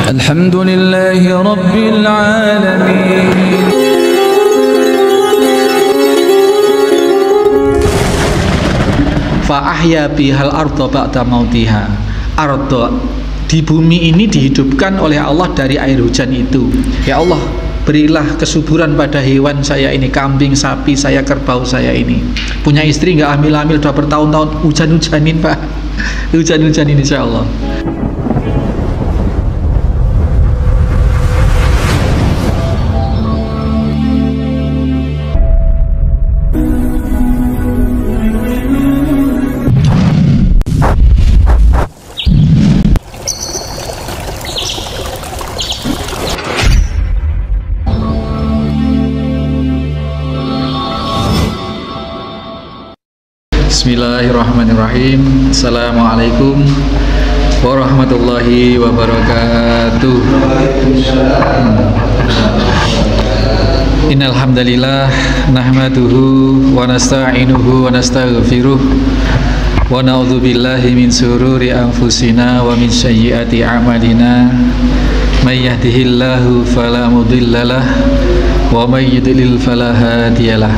Alhamdulillahi Rabbil Alamin. Fa'ahya bihal ardo ba'da mautiha. Ardo, di bumi ini dihidupkan oleh Allah dari air hujan itu. Ya Allah, berilah kesuburan pada hewan saya ini, kambing, sapi saya, kerbau saya ini. Punya istri nggak hamil-hamil udah bertahun-tahun, hujan-hujanin Pak. Hujan-hujanin insya Allah. Bismillahirrahmanirrahim. Assalamualaikum warahmatullahi wabarakatuh. Innal hamdalillah nahmaduhu wa nasta'inuhu wa nastaghfiruh wa na'udzu billahi min sururi anfusina wa min sayyiati a'malina. May yahdihillahu fala mudhillalah wa may yudlil fala hadiyalah.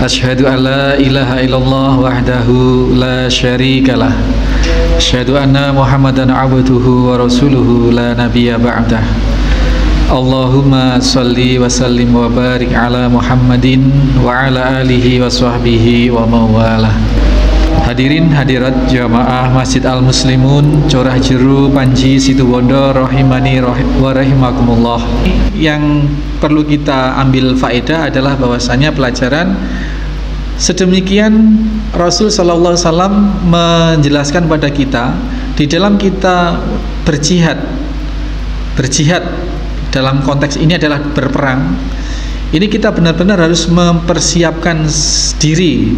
Asyhadu an la ilaha illallah wahdahu la syarikalah. Asyhadu anna Muhammadan abduhu wa rasuluhu la nabiyya ba'dah. Allahumma salli wa sallim wa barik ala Muhammadin wa ala alihi wa sahbihi wa mawalah. Hadirin hadirat jamaah Masjid Al-Muslimun Corah Jeru Panji Situbondo rahimani wa rahimakumullah. Yang perlu kita ambil faedah adalah bahwasanya pelajaran sedemikian Rasul sallallahu alaihi wasallam menjelaskan pada kita di dalam kita berjihad dalam konteks ini adalah berperang. Ini kita benar-benar harus mempersiapkan diri,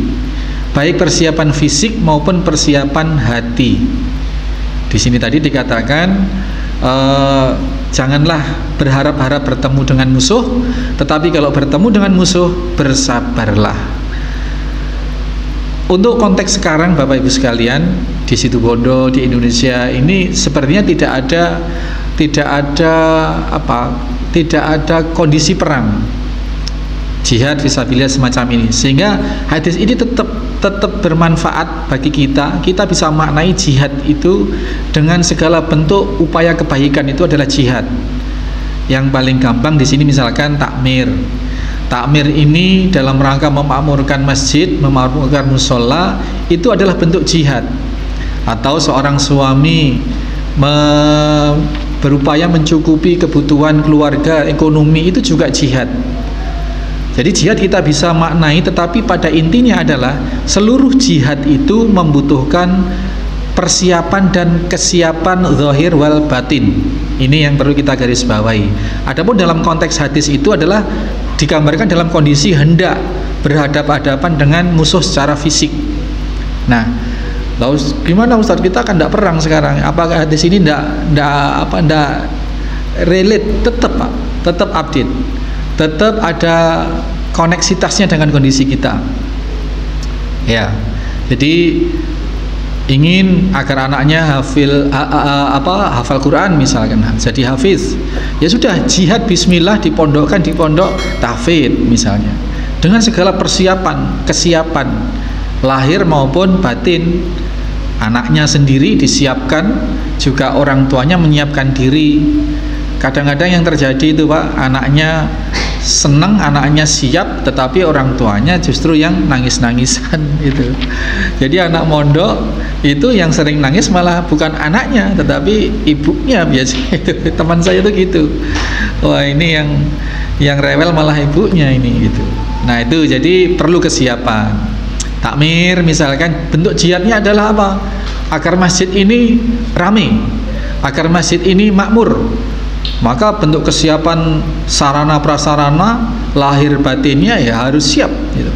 baik persiapan fisik maupun persiapan hati. Di sini tadi dikatakan janganlah berharap-harap bertemu dengan musuh, tetapi kalau bertemu dengan musuh bersabarlah. Untuk konteks sekarang Bapak Ibu sekalian di Situbondo di Indonesia ini sepertinya tidak ada kondisi perang, jihad fisabilillah semacam ini, sehingga hadis ini tetap bermanfaat bagi kita. Kita bisa maknai jihad itu dengan segala bentuk upaya kebaikan, itu adalah jihad. Yang paling gampang di sini misalkan takmir. Takmir ini dalam rangka memakmurkan masjid, memakmurkan musola, itu adalah bentuk jihad. Atau seorang suami berupaya mencukupi kebutuhan keluarga, ekonomi, itu juga jihad. Jadi jihad kita bisa maknai, tetapi pada intinya adalah seluruh jihad itu membutuhkan persiapan dan kesiapan zahir wal batin. Ini yang perlu kita garis bawahi. Adapun dalam konteks hadis itu adalah digambarkan dalam kondisi hendak berhadapan-hadapan dengan musuh secara fisik. Nah, lalu gimana Ustaz, kita kan tidak perang sekarang? Apakah hadis ini tidak relate? Tetap update, tetap ada koneksitasnya dengan kondisi kita. Ya, jadi ingin agar anaknya hafal Quran misalkan, jadi hafiz, ya sudah, jihad bismillah, dipondokkan di pondok tahfidz misalnya, dengan segala persiapan, kesiapan lahir maupun batin. Anaknya sendiri disiapkan, juga orang tuanya menyiapkan diri. Kadang-kadang yang terjadi itu Pak, anaknya senang, anaknya siap, tetapi orang tuanya justru yang nangis-nangisan itu. Jadi anak mondok itu yang sering nangis malah bukan anaknya, tetapi ibunya biasanya itu. Teman saya itu gitu. Wah, ini yang rewel malah ibunya ini gitu. Nah, itu jadi perlu kesiapan. Takmir misalkan, bentuk jihadnya adalah apa? Agar masjid ini ramai, agar masjid ini makmur. Maka bentuk kesiapan sarana prasarana lahir batinnya ya harus siap gitu.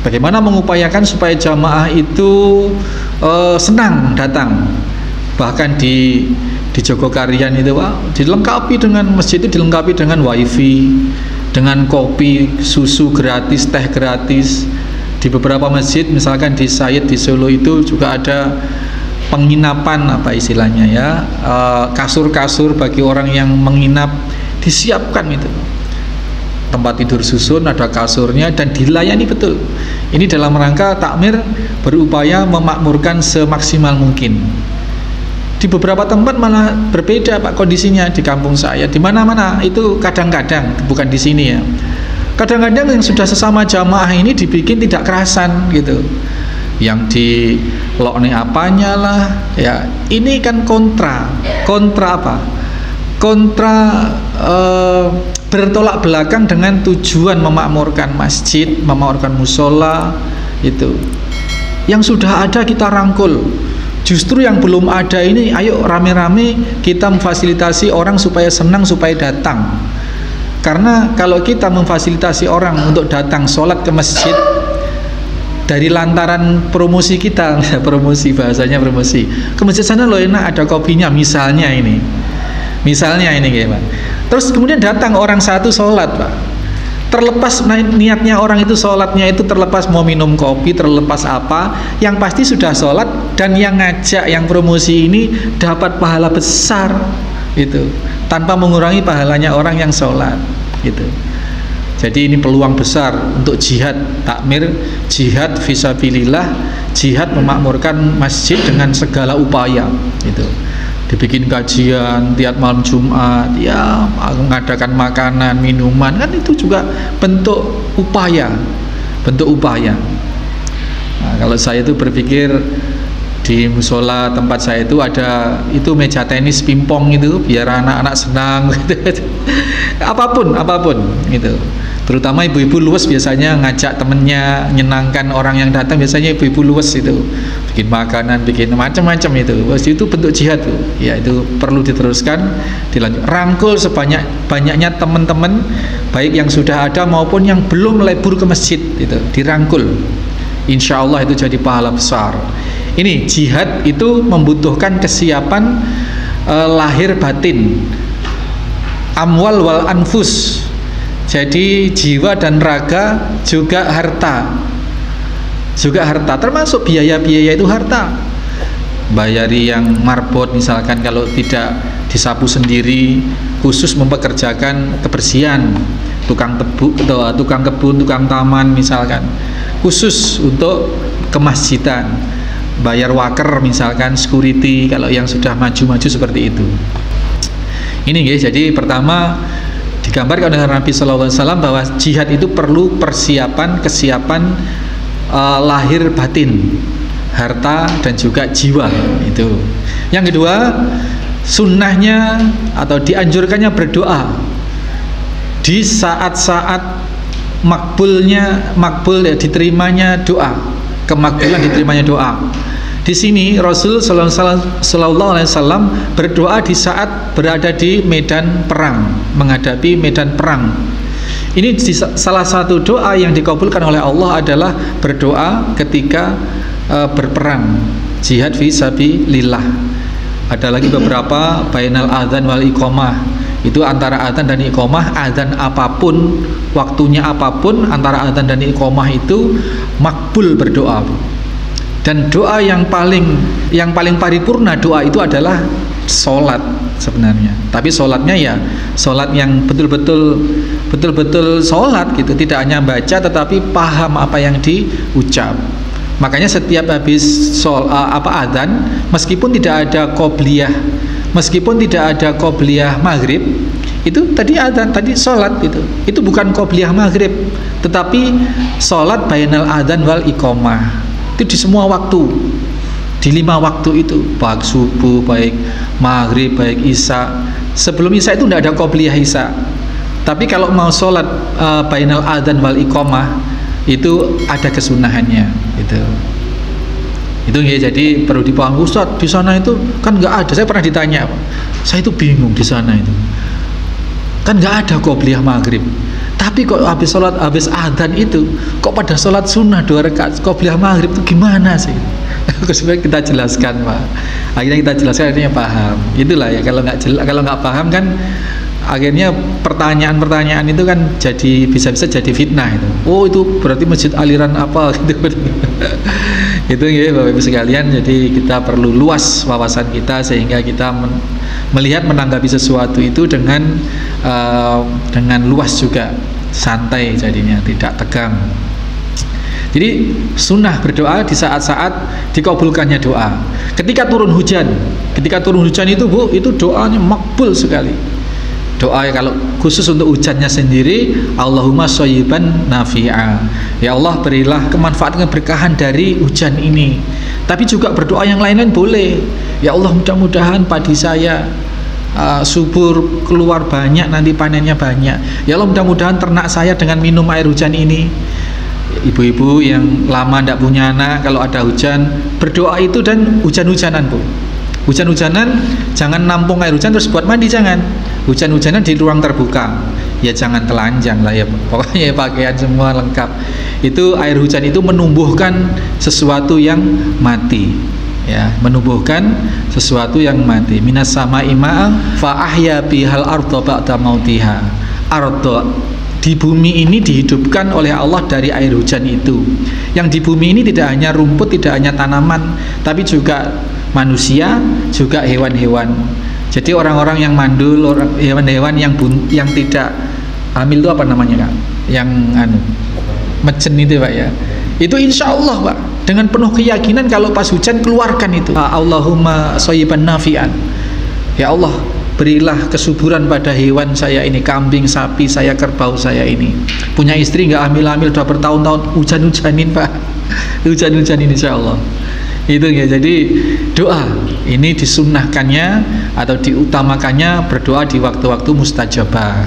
Bagaimana mengupayakan supaya jamaah itu senang datang. Bahkan di Jogokarian itu Pak, dilengkapi dengan masjid itu dilengkapi dengan wifi, dengan kopi, susu gratis, teh gratis. Di beberapa masjid misalkan di Said di Solo itu juga ada penginapan apa istilahnya ya, kasur-kasur bagi orang yang menginap disiapkan itu, tempat tidur susun, ada kasurnya dan dilayani betul. Ini dalam rangka takmir berupaya memakmurkan semaksimal mungkin. Di beberapa tempat malah berbeda Pak kondisinya. Di kampung saya di mana-mana itu kadang-kadang, bukan di sini ya, kadang-kadang yang sudah sesama jamaah ini dibikin tidak kerasan gitu, yang di lokne apanya lah ya. Ini kan kontra apa, kontra bertolak belakang dengan tujuan memakmurkan masjid, memakmurkan musola itu. Yang sudah ada kita rangkul, justru yang belum ada ini ayo rame-rame kita memfasilitasi orang supaya senang, supaya datang. Karena kalau kita memfasilitasi orang untuk datang sholat ke masjid dari lantaran promosi kita, promosi bahasanya promosi, ke masjid sana loh enak ada kopinya misalnya ini kayak Pak. Terus kemudian datang orang satu sholat Pak, terlepas niatnya orang itu sholatnya itu, terlepas mau minum kopi, terlepas apa, yang pasti sudah sholat, dan yang ngajak, yang promosi ini dapat pahala besar gitu, tanpa mengurangi pahalanya orang yang sholat gitu. Jadi ini peluang besar untuk jihad takmir, jihad fisabilillah, jihad memakmurkan masjid dengan segala upaya gitu. Dibikin kajian tiap malam Jumat ya, mengadakan makanan, minuman, kan itu juga bentuk upaya. Nah, kalau saya itu berpikir di musola tempat saya itu ada itu meja tenis pingpong itu biar anak-anak senang gitu. apapun gitu. Terutama ibu-ibu luwes biasanya ngajak temennya, nyenangkan orang yang datang, biasanya ibu-ibu luwes itu bikin makanan, bikin macam-macam itu bentuk jihad tuh. Ya itu perlu diteruskan, dilanjut, rangkul sebanyak-banyaknya teman-teman baik yang sudah ada maupun yang belum lebur ke masjid itu, dirangkul. Insya Allah itu jadi pahala besar. Ini jihad itu membutuhkan kesiapan lahir batin, amwal wal anfus. Jadi jiwa dan raga juga harta, termasuk biaya-biaya itu harta. Bayari yang marbot misalkan, kalau tidak disapu sendiri, khusus mempekerjakan kebersihan, tukang kebun, tukang taman misalkan, khusus untuk kemasjidan. Bayar waker misalkan, security kalau yang sudah maju-maju seperti itu. Ini guys, jadi pertama digambarkan oleh Nabi SAW bahwa jihad itu perlu kesiapan lahir batin, harta dan juga jiwa itu. Yang kedua, sunnahnya atau dianjurkannya berdoa di saat-saat makbul diterimanya doa, kemakbulan diterimanya doa. Di sini Rasul Sallallahu Alaihi Wasallam berdoa di saat berada di medan perang, menghadapi medan perang. Ini salah satu doa yang dikabulkan oleh Allah adalah berdoa ketika berperang, jihad fisabilillah. Ada lagi beberapa bainal adzan wal iqamah, itu antara adzan dan iqamah, adzan apapun, waktunya apapun, antara adzan dan iqamah itu makbul berdoa. Dan doa yang paling paripurna doa itu adalah sholat sebenarnya. Tapi sholatnya ya sholat yang betul-betul sholat gitu, tidak hanya baca tetapi paham apa yang diucap. Makanya setiap habis adzan, meskipun tidak ada qobliyah maghrib, itu tadi adzan, tadi sholat itu bukan qobliyah maghrib, tetapi sholat bainal adzan wal iqamah. Itu di semua waktu, di 5 waktu itu, baik subuh, baik maghrib, baik isya. Sebelum isya itu tidak ada qobliyah isya, tapi kalau mau sholat bainal adzan wal iqamah itu ada kesunahannya itu ya. Jadi perlu dipahami, Ustaz di sana itu kan nggak ada. Saya pernah ditanya, saya itu bingung, di sana itu kan nggak ada qobliyah maghrib, tapi kok habis adzan itu kok pada sholat sunnah 2 rakaat qobliyah maghrib itu gimana sih? Sebenarnya kita jelaskan Pak, akhirnya kita jelaskan, akhirnya paham. Itulah ya, kalau nggak paham kan akhirnya pertanyaan-pertanyaan itu kan bisa jadi fitnah itu. Oh itu berarti masjid aliran apa gitu. Itu ya Bapak Ibu sekalian, jadi kita perlu luas wawasan kita sehingga kita melihat menanggapi sesuatu itu dengan luas juga, santai jadinya, tidak tegang. Jadi sunnah berdoa di saat-saat dikabulkannya doa. Ketika turun hujan itu Bu, itu doanya makbul sekali. Doa kalau khusus untuk hujannya sendiri, Allahumma shayyiban nafi'a. Ya Allah, berilah kemanfaatan keberkahan dari hujan ini. Tapi juga berdoa yang lain-lain boleh. Ya Allah, mudah-mudahan padi saya subur, keluar banyak, nanti panennya banyak. Ya Allah, mudah-mudahan ternak saya dengan minum air hujan ini. Ibu-ibu yang lama tidak punya anak, kalau ada hujan, berdoa itu dan hujan-hujanan Bu. Hujan-hujanan, jangan nampung air hujan terus buat mandi, jangan. Hujan-hujanan di ruang terbuka, ya jangan telanjang lah ya, pokoknya pakaian semua lengkap. Itu air hujan itu menumbuhkan sesuatu yang mati, ya, menumbuhkan sesuatu yang mati. Minas sama'i ma'an fa ahya bihal arda ba'da mautiha. Arda, di bumi ini dihidupkan oleh Allah dari air hujan itu. Yang di bumi ini tidak hanya rumput, tidak hanya tanaman, tapi juga manusia, juga hewan-hewan. Jadi orang-orang yang mandul, hewan-hewan yang tidak hamil itu apa namanya Kak? Yang mejen itu Pak ya. Itu insya Allah Pak, dengan penuh keyakinan kalau pas hujan keluarkan itu. Allahumma shayyiban nafi'an. Ya Allah, berilah kesuburan pada hewan saya ini, kambing, sapi saya, kerbau saya ini. Punya istri nggak hamil-hamil udah bertahun-tahun, hujan-hujanin Pak. Hujan-hujanin insya Allah. Itu ya, jadi doa ini disunnahkannya atau diutamakannya berdoa di waktu-waktu mustajabah.